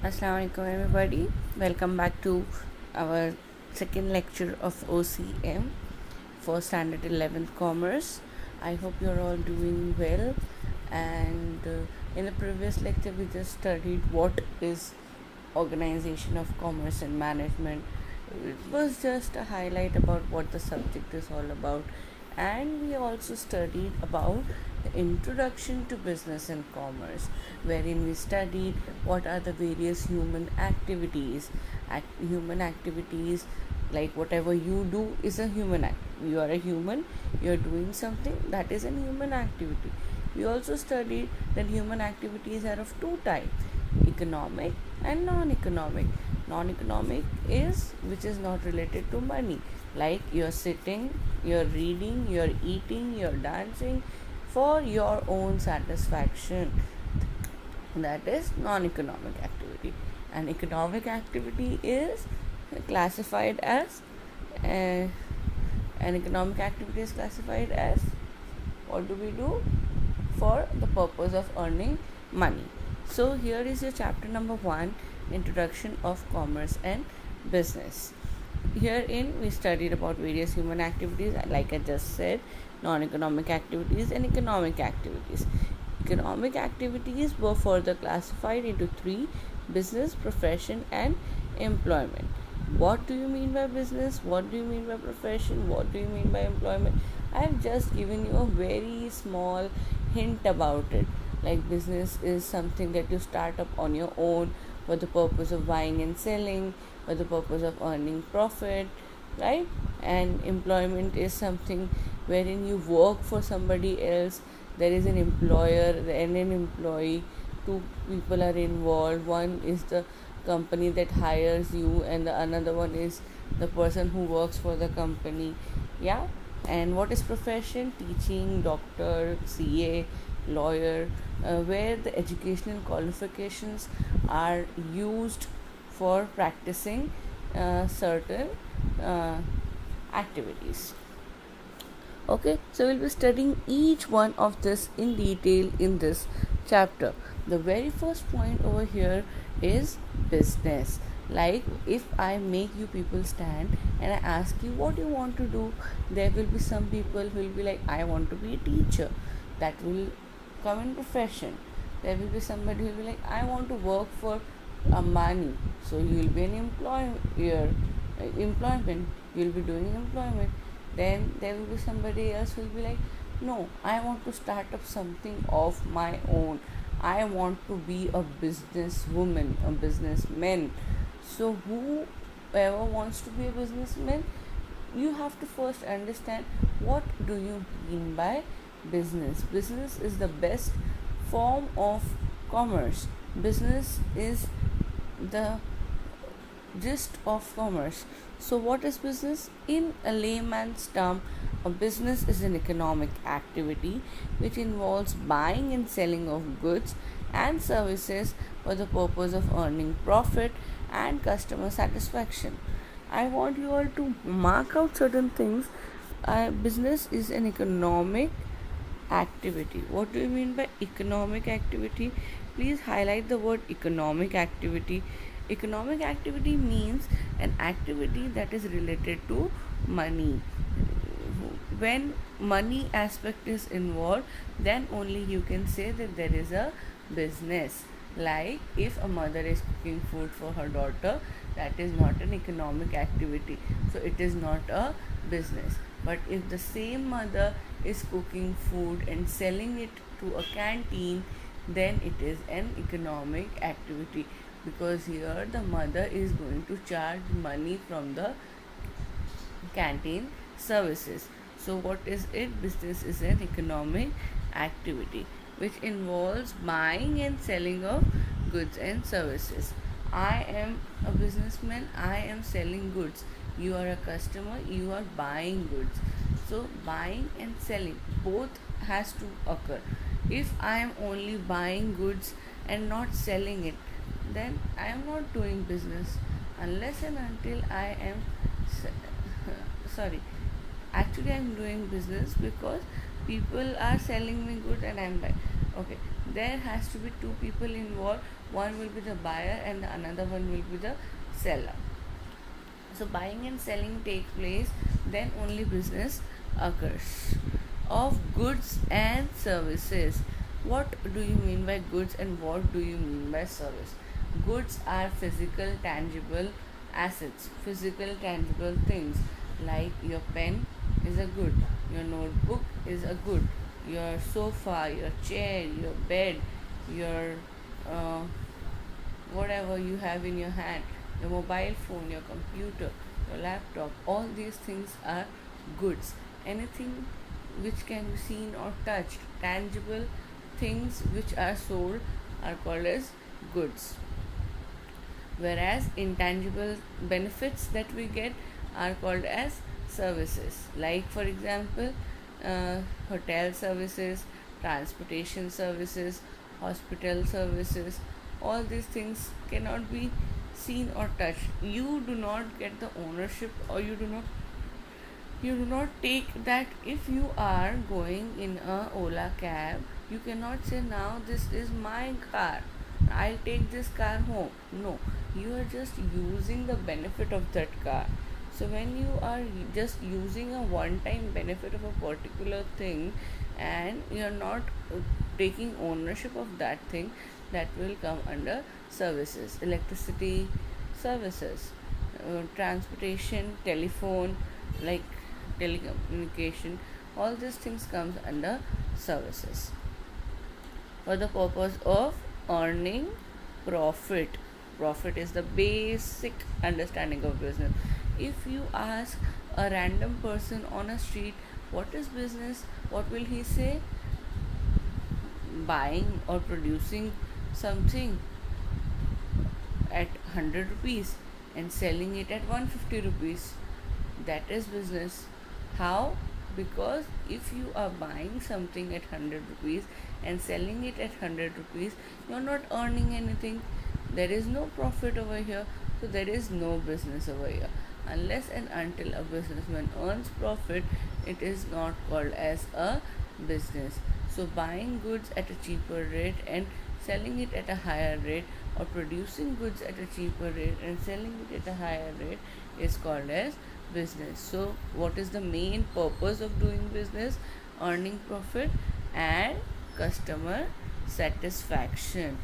Assalamualaikum everybody. Welcome back to our second lecture of OCM for Standard 11th Commerce. I hope you're all doing well. And in the previous lecture, we just studied what is organization of commerce and management. It was just a highlight about what the subject is all about, and we also studied about the introduction to business and commerce, wherein we studied what are the various human activities. Human activities, like whatever you do is a human act. You are a human, you are doing something, that is a human activity. We also studied that human activities are of two types: economic and non-economic. Non-economic is which is not related to money, like you're sitting, you're reading, you're eating, you're dancing for your own satisfaction. That is non-economic activity. And economic activity is classified as an economic activity is classified as what do we do for the purpose of earning money. So here is your chapter number 1, introduction of commerce and business. Herein we studied about various human activities, like I just said, non-economic activities and economic activities. Economic activities were further classified into 3: business, profession and employment. What do you mean by business? What do you mean by profession? What do you mean by employment? I have just given you a very small hint about it. Like, business is something that you start up on your own for the purpose of buying and selling, for the purpose of earning profit, right? And employment is something wherein you work for somebody else. There is an employer and an employee. Two people are involved. One is the company that hires you, and the another one is the person who works for the company. Yeah. And what is profession? Teaching, doctor, CA, lawyer, where the educational qualifications are used for practicing certain activities. Okay, so we'll be studying each one of this in detail in this chapter. The very first point over here is business. Like, if I make you people stand and I ask you what you want to do, there will be some people who will be like, I want to be a teacher. That will come in profession. There will be somebody who will be like, I want to work for Ambani. So you will be an employer. Employment. You will be doing employment. Then there will be somebody else who will be like, no, I want to start up something of my own. I want to be a businesswoman, a businessman. So whoever wants to be a businessman, you have to first understand what do you mean by business. Business is the best form of commerce. Business is the gist of commerce. So what is business? In a layman's term, a business is an economic activity which involves buying and selling of goods and services for the purpose of earning profit and customer satisfaction. I want you all to mark out certain things. Business is an economic activity. What do you mean by economic activity? Please highlight the word economic activity. Economic activity means an activity that is related to money. When money aspect is involved, then only you can say that there is a business. Like, if a mother is cooking food for her daughter, that is not an economic activity, so it is not a business. But if the same mother is cooking food and selling it to a canteen, then it is an economic activity, because here the mother is going to charge money from the canteen services. So what is it? Business is an economic activity which involves buying and selling of goods and services. I am a businessman, I am selling goods. You are a customer, you are buying goods. So buying and selling both has to occur. If I am only buying goods and not selling it, then I am not doing business, unless and until I am sorry, actually I'm doing business because people are selling me good and I'm buying. Okay, there has to be two people involved. One will be the buyer and the another one will be the seller. So buying and selling take place, then only business occurs. Of goods and services. What do you mean by goods and what do you mean by service? Goods are physical, tangible assets, physical, tangible things, like your pen is a good, your notebook is a good, your sofa, your chair, your bed, your uh, whatever you have in your hand, your mobile phone, your computer, your laptop, all these things are goods. Anything which can be seen or touched, tangible things which are sold, are called as goods. Whereas intangible benefits that we get are called as services. Like, for example, hotel services, transportation services, hospital services, all these things cannot be seen or touched. You do not get the ownership, or you do not take that. If you are going in a Ola cab, you cannot say, now this is my car, I'll take this car home. No, you are just using the benefit of that car. So when you are just using a one time benefit of a particular thing, and you are not taking ownership of that thing, that will come under services. Electricity services, transportation, telephone, like telecommunication, all these things comes under services. For the purpose of earning profit. Profit is the basic understanding of business. If you ask a random person on a street what is business, what will he say? Buying or producing something at 100 rupees and selling it at 150 rupees. That is business. How? Because if you are buying something at 100 rupees and selling it at 100 rupees, you are not earning anything. There is no profit over here, so there is no business over here. Unless and until a businessman earns profit, it is not called as a business. So buying goods at a cheaper rate and selling it at a higher rate, or producing goods at a cheaper rate and selling it at a higher rate, is called as business. So what is the main purpose of doing business? Earning profit and customer satisfaction.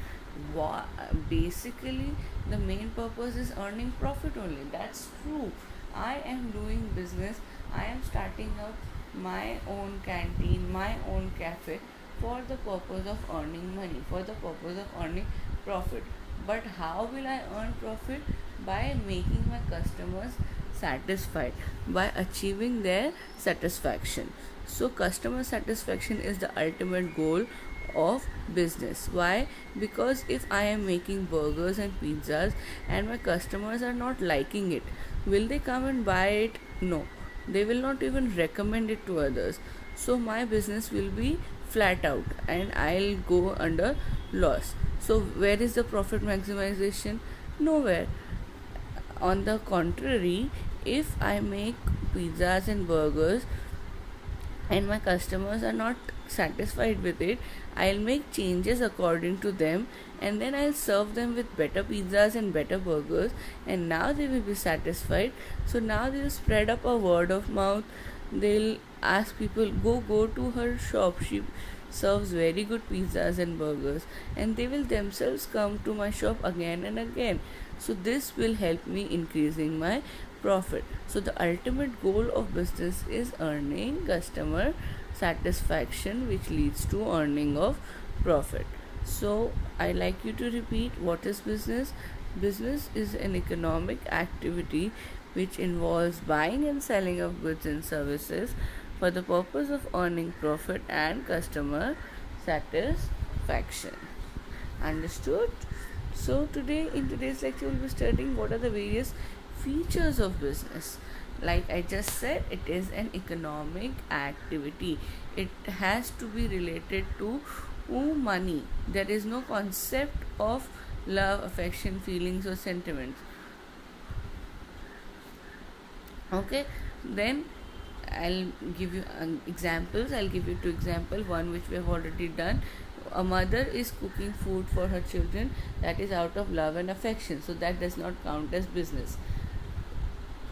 Basically, the main purpose is earning profit only. That's true. I am doing business, I am starting up my own canteen, my own cafe, for the purpose of earning money, for the purpose of earning profit. But how will I earn profit? By making my customers satisfied, by achieving their satisfaction. So customer satisfaction is the ultimate goal of business. Why? Because if I am making burgers and pizzas and my customers are not liking it, will they come and buy it? No, they will not even recommend it to others. So my business will be flat out and I'll go under loss. So where is the profit maximization? Nowhere. On the contrary, if I make pizzas and burgers and my customers are not satisfied with it, I'll make changes according to them, and then I'll serve them with better pizzas and better burgers, and now they will be satisfied. So now they'll spread up a word of mouth. They'll ask people, go to her shop, she serves very good pizzas and burgers, and they will themselves come to my shop again and again. So this will help me increasing my profit. So the ultimate goal of business is earning customer satisfaction, which leads to earning of profit. So I like you to repeat, what is business? Business is an economic activity which involves buying and selling of goods and services for the purpose of earning profit and customer satisfaction. Understood? So today, in today's lecture, we'll be studying what are the various features of business. Like I just said, it is an economic activity. It has to be related to money. There is no concept of love, affection, feelings, or sentiments. Okay, then I'll give you examples. I'll give you two examples. One which we have already done. a mother is cooking food for her children, that is out of love and affection, so that does not count as business.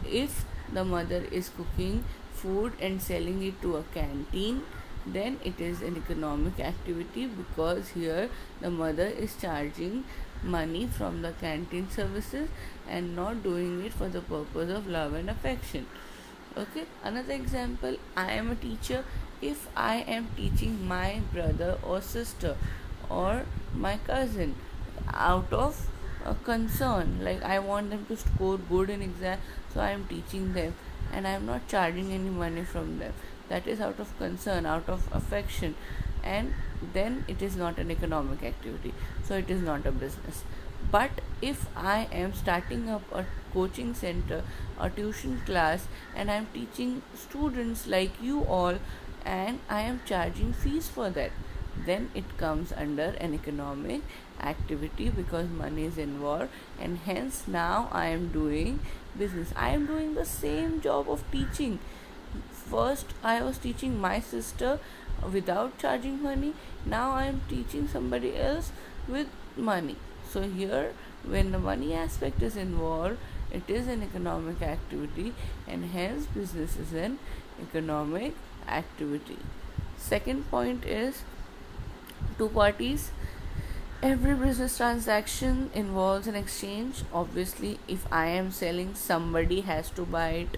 If the mother is cooking food and selling it to a canteen, then it is an economic activity, because here the mother is charging money from the canteen services and not doing it for the purpose of love and affection. Okay, another example, I am a teacher. If I am teaching my brother or sister or my cousin out of a concern, like I want them to score good in exam, so I am teaching them and I am not charging any money from them, that is out of concern, out of affection, and then it is not an economic activity, so it is not a business. But if I am starting up a coaching center, a tuition class, and I am teaching students like you all, and I am charging fees for that, then it comes under an economic activity, because money is involved, and hence now I am doing business. I am doing the same job of teaching. First I was teaching my sister without charging money, now I am teaching somebody else with money. So here, when the money aspect is involved, it is an economic activity, and hence business is an economic activity. Second point is two parties. Every business transaction involves an exchange. Obviously, if I am selling, somebody has to buy it.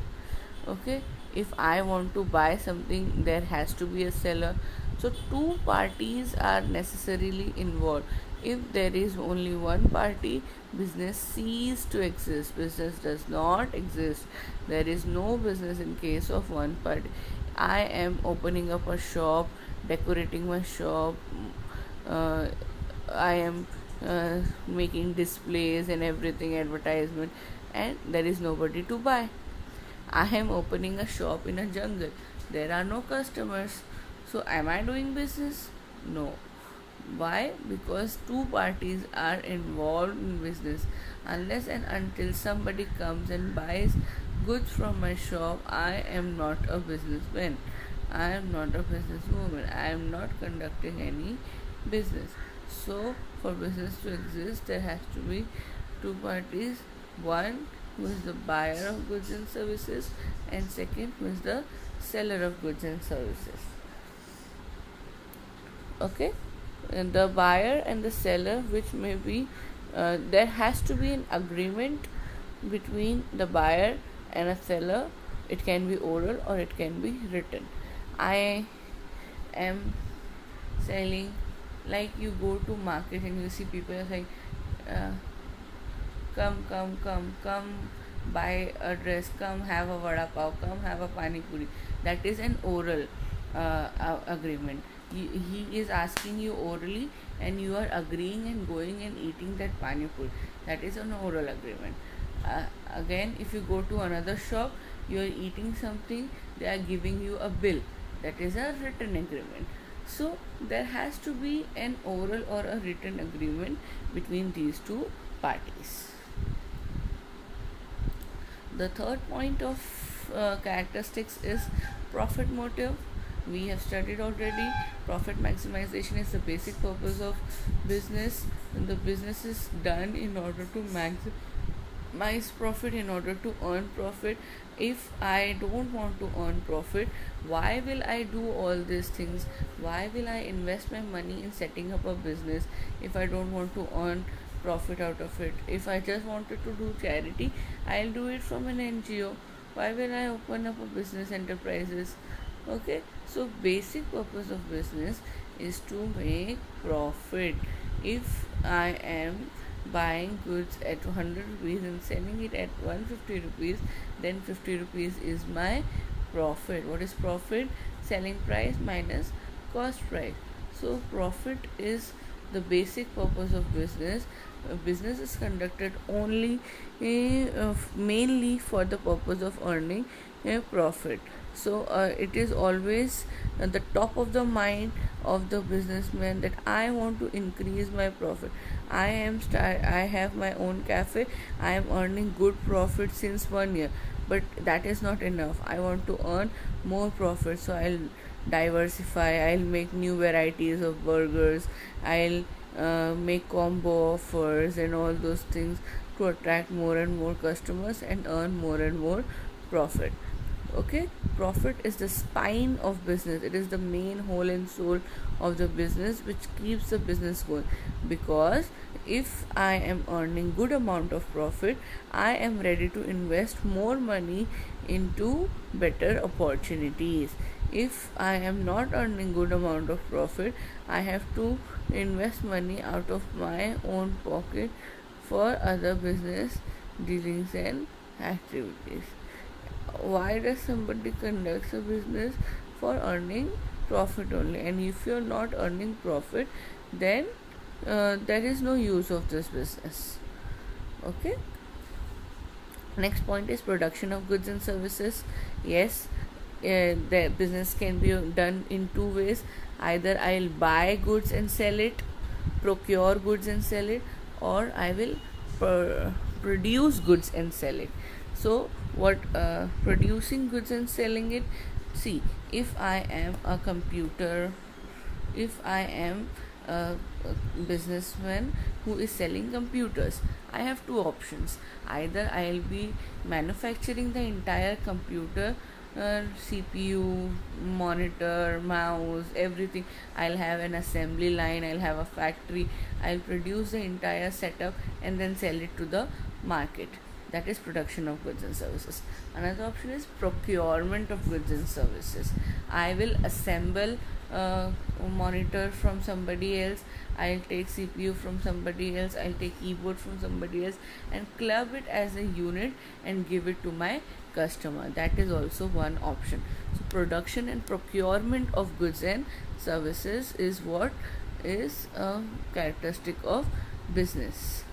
Okay, if I want to buy something, there has to be a seller. So two parties are necessarily involved. If there is only one party, business ceases to exist. Business does not exist. There is no business in case of one party. I am opening up a shop, decorating my shop, I am making displays and everything, advertisement, and there is nobody to buy. I am opening a shop in a jungle. There are no customers. So, am I doing business? No. Why? Because two parties are involved in business. Unless and until somebody comes and buys goods from my shop, I am not a businessman. I am not a businesswoman. I am not conducting any business. So, for business to exist, there has to be two parties. One who is the buyer of goods and services, and second who is the seller of goods and services. Okay, and the buyer and the seller, which may be there has to be an agreement between the buyer and a seller. It can be oral or it can be written. I am selling, like you go to market and you see people saying, uh, come buy a dress, come have a vada pav, come have a pani puri. That is an oral agreement. He is asking you orally, and you are agreeing and going and eating that pani puri. That is an oral agreement. Again, if you go to another shop, you are eating something, they are giving you a bill. That is a written agreement. So there has to be an oral or a written agreement between these two parties. The third point of characteristics is profit motive. We have studied already. Profit maximization is the basic purpose of business, and the business is done in order to maximize profit, in order to earn profit. If I don't want to earn profit, why will I do all these things? Why will I invest my money in setting up a business if I don't want to earn profit out of it? If I just wanted to do charity, I'll do it from an NGO. Why will I open up a business enterprises? Okay, so basic purpose of business is to make profit. If I am buying goods at 100 rupees and selling it at 150 rupees, then 50 rupees is my profit. What is profit? Selling price minus cost price. So profit is the basic purpose of business. Business is conducted only mainly for the purpose of earning a profit. So it is always at the top of the mind of the businessman that I want to increase my profit. I have my own cafe. I am earning good profit since 1 year, but that is not enough. I want to earn more profit, so I'll diversify. I'll make new varieties of burgers. I'll make combo offers and all those things to attract more and more customers and earn more and more profit. Okay, profit is the spine of business. It is the main whole and soul of the business which keeps the business going. Because if I am earning good amount of profit, I am ready to invest more money into better opportunities. If I am not earning good amount of profit, I have to invest money out of my own pocket for other business dealings and activities. Why does somebody conduct a business? For earning profit only. And if you're not earning profit, then there is no use of this business. Okay, next point is production of goods and services. Yes, the business can be done in two ways. Either I'll buy goods and sell it, procure goods and sell it, or I will produce goods and sell it. So what producing goods and selling it? See, if I am a computer, if I am a businessman who is selling computers, I have two options. Either I'll be manufacturing the entire computer, CPU, monitor, mouse, everything. I'll have an assembly line, I'll have a factory, I'll produce the entire setup and then sell it to the market. That is production of goods and services. Another option is procurement of goods and services. I will assemble a monitor from somebody else, I'll take CPU from somebody else, I'll take keyboard from somebody else and club it as a unit and give it to my customer. That is also one option. So production and procurement of goods and services is what is a characteristic of business.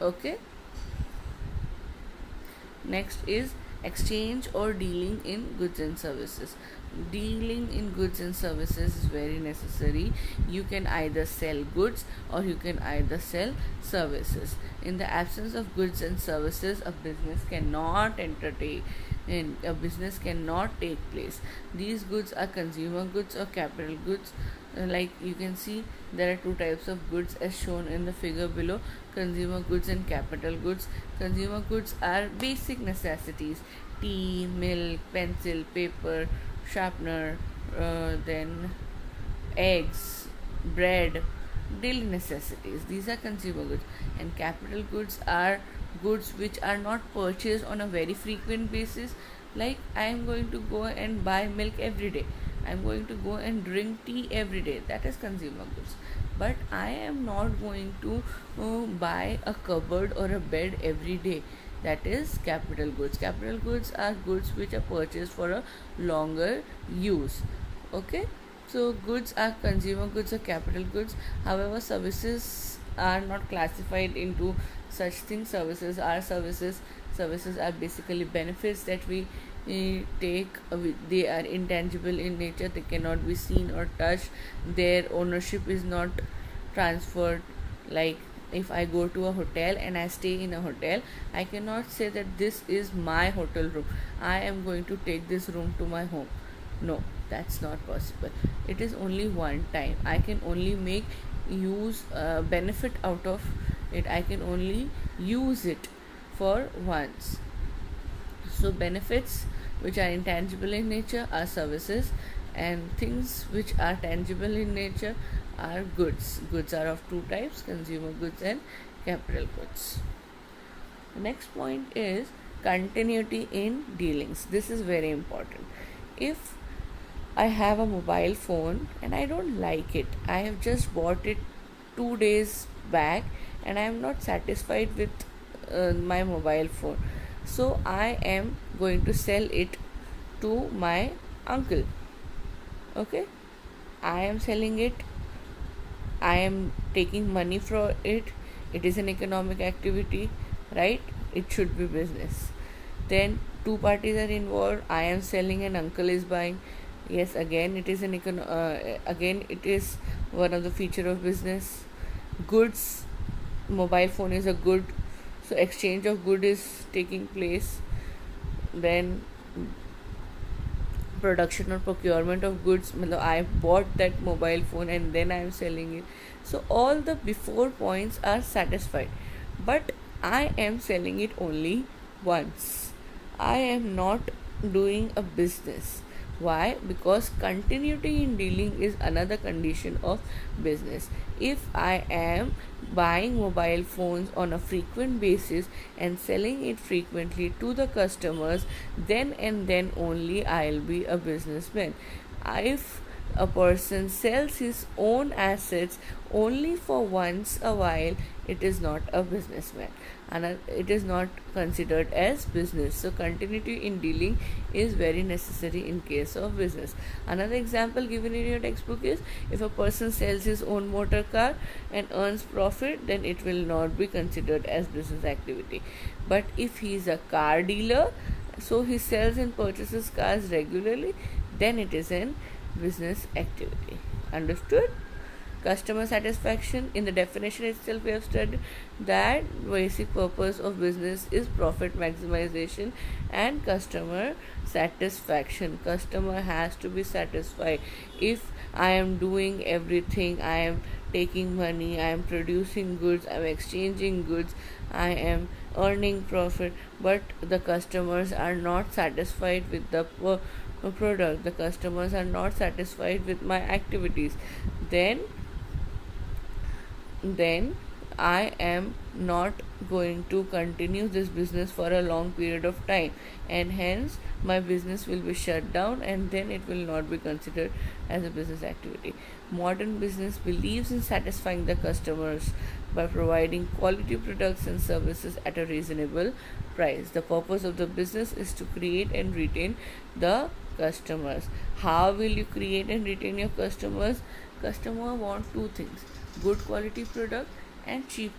Okay, next is exchange or dealing in goods and services. Dealing in goods and services is very necessary. You can either sell goods or you can either sell services. In the absence of goods and services, a business cannot entertain, and a business cannot take place. These goods are consumer goods or capital goods. Like you can see, there are two types of goods as shown in the figure below: consumer goods and capital goods. Consumer goods are basic necessities: tea, milk, pencil, paper, sharpener, then eggs, bread, daily necessities. These are consumer goods. And capital goods are goods which are not purchased on a very frequent basis. Like I am going to go and buy milk every day, I'm going to go and drink tea every day. That is consumer goods. But I am not going to buy a cupboard or a bed every day. That is capital goods. Capital goods are goods which are purchased for a longer use. Okay, so goods are consumer goods or capital goods. However, services are not classified into such things. Services are basically benefits that we take. They are intangible in nature, they cannot be seen or touched, their ownership is not transferred. Like if I go to a hotel and I stay in a hotel, I cannot say that this is my hotel room, I am going to take this room to my home. No, that's not possible. It is only one time. I can only make use benefit out of it. I can only use it for once. So benefits which are intangible in nature are services, and things which are tangible in nature are goods. Goods are of two types: consumer goods and capital goods. The next point is continuity in dealings. This is very important. If I have a mobile phone and I don't like it, I have just bought it 2 days back and I am not satisfied with my mobile phone, so I am going to sell it to my uncle. Okay, I am selling it, I am taking money for it. It is an economic activity, right? It should be business. Then two parties are involved. I am selling and uncle is buying. Yes, again it is again it is one of the feature of business. Goods, mobile phone is a good, so exchange of good is taking place. then production or procurement of goods, I bought that mobile phone and then I am selling it. So all the before points are satisfied, but I am selling it only once. I am not doing a business. Why? Because continuity in dealing is another condition of business. If I am buying mobile phones on a frequent basis and selling it frequently to the customers, then and then only I'll be a businessman. If a person sells his own assets only for once a while, it is not a businessman, and it is not considered as business. So continuity in dealing is very necessary in case of business. Another example given in your textbook is, if a person sells his own motor car and earns profit, then it will not be considered as business activity. But if he is a car dealer, so he sells and purchases cars regularly, then it is an business activity. Understood? Customer satisfaction, in the definition itself we have studied that basic purpose of business is profit maximization and customer satisfaction. Customer has to be satisfied. If I am doing everything, I am taking money, I am producing goods, I am exchanging goods, I am earning profit, but the customers are not satisfied with the product, the customers are not satisfied with my activities, then I am not going to continue this business for a long period of time, and hence my business will be shut down, and then it will not be considered as a business activity. Modern business believes in satisfying the customers by providing quality products and services at a reasonable price. The purpose of the business is to create and retain the customers. How will you create and retain your customers? Customer want two things: good quality product and cheap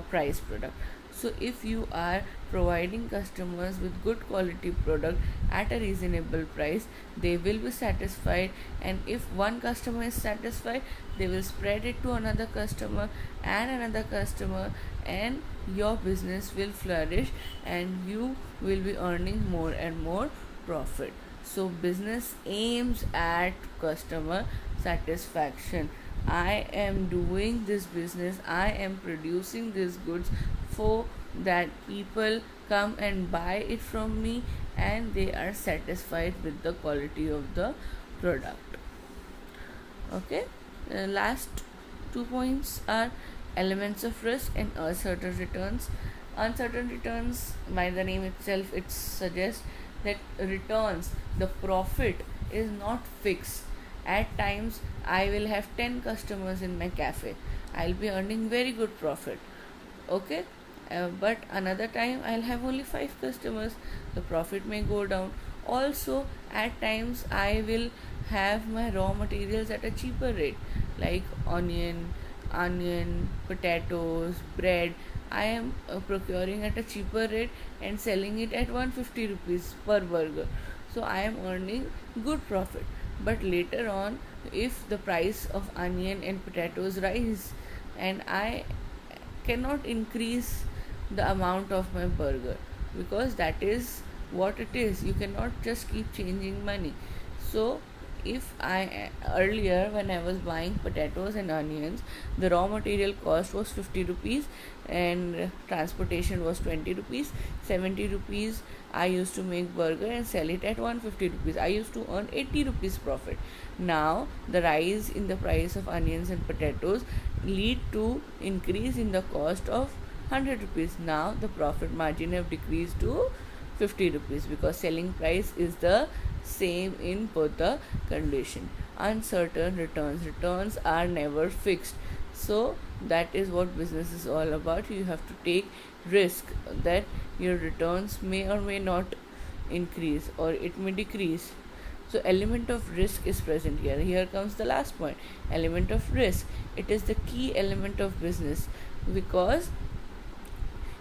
price product. So if you are providing customers with good quality product at a reasonable price, they will be satisfied, and if one customer is satisfied, they will spread it to another customer and another customer, and your business will flourish and you will be earning more and more profit. So business aims at customer satisfaction. I am doing this business, I am producing these goods for that people come and buy it from me and they are satisfied with the quality of the product. Okay, last 2 points are elements of risk and uncertain returns. Uncertain returns, by the name itself, it suggests that returns, the profit is not fixed. At times I will have 10 customers in my cafe, I'll be earning very good profit. Okay, but another time I'll have only 5 customers, the profit may go down. Also at times I will have my raw materials at a cheaper rate, like onion, potatoes, bread. I am procuring at a cheaper rate and selling it at 150 rupees per burger, so I am earning good profit. But later on, if the price of onion and potatoes rise and I cannot increase the amount of my burger, because that is what it is, you cannot just keep changing money. So if I earlier, when I was buying potatoes and onions, the raw material cost was 50 rupees and transportation was 20 rupees, 70 rupees I used to make burger and sell it at 150 rupees, I used to earn 80 rupees profit. Now the rise in the price of onions and potatoes lead to increase in the cost of 100 rupees. Now the profit margin have decreased to 50 rupees, because selling price is the same in both the condition. Uncertain returns are never fixed. So that is what business is all about. You have to take risk that your returns may or may not increase, or it may decrease. So element of risk is present here. Here comes the last point, element of risk. It is the key element of business, because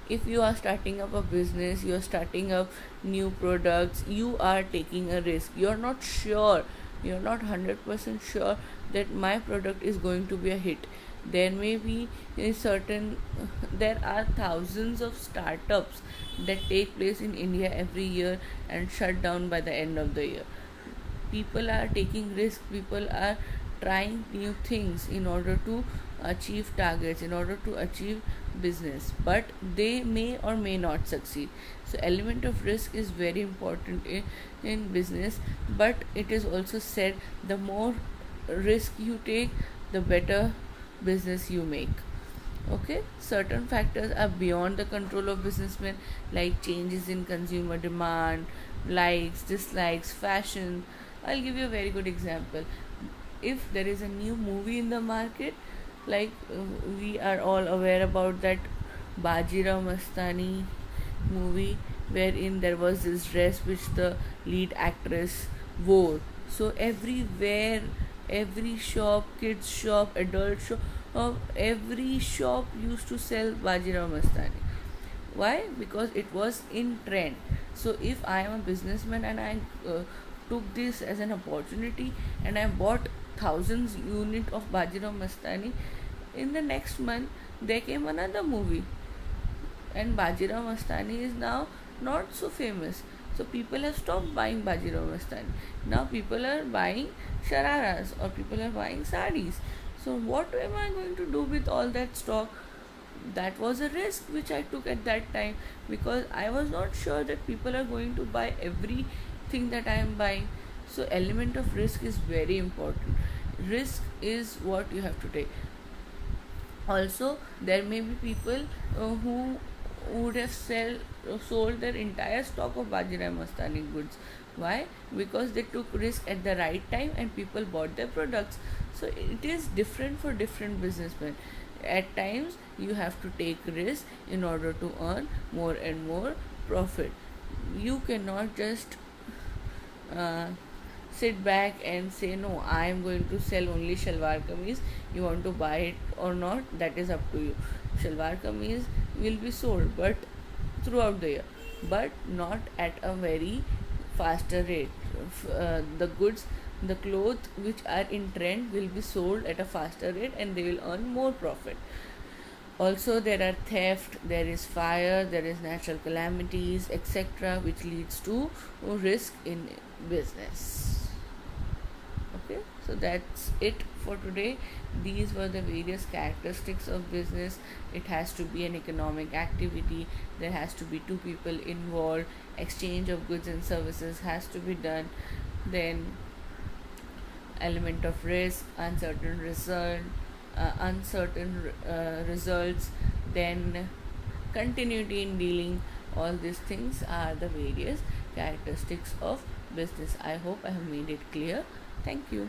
if you are starting up a business, you are starting up new products, you are taking a risk. You are not 100% sure that my product is going to be a hit. There may be a certain there are thousands of startups that take place in India every year and shut down by the end of the year. People are taking risks, people are trying new things in order to achieve targets, in order to achieve business, but they may or may not succeed. So element of risk is very important in business, but it is also said the more risk you take, the better business you make. Okay, certain factors are beyond the control of businessmen, like changes in consumer demand, likes, dislikes, fashion. I'll give you a very good example. If there is a new movie in the market, like we are all aware about that Bajirao Mastani movie, wherein there was this dress which the lead actress wore. So everywhere, every shop, kids shop, adult shop, every shop used to sell Bajirao Mastani. Why? Because it was in trend. So if I am a businessman and I took this as an opportunity and I bought thousands unit of Bajirao Mastani, in the next month there came another movie and Bajirao Mastani is now not so famous. So people have stopped buying Bajirao Mastani. Now people are buying shararas or people are buying saris. So what am I going to do with all that stock? That was a risk which I took at that time, because I was not sure that people are going to buy everything that I am buying. So element of risk is very important. Risk is what you have to take. Also, there may be people who would have sold their entire stock of Bajirao Mastani goods. Why? Because they took risk at the right time and people bought their products. So it is different for different businessmen. At times you have to take risk in order to earn more and more profit. You cannot just uh, sit back and say, no, I am going to sell only shalwar kameez. You want to buy it or not, that is up to you. Shalwar kameez will be sold but throughout the year, but not at a very faster rate. The goods, the clothes which are in trend will be sold at a faster rate and they will earn more profit. Also, there are theft, there is fire, there is natural calamities, etc., which leads to risk in business. Okay, so that's it for today. These were the various characteristics of business. It has to be an economic activity, there has to be two people involved, exchange of goods and services has to be done, then element of risk, uncertain results, then continuity in dealing. All these things are the various characteristics of business. I hope I have made it clear. Thank you.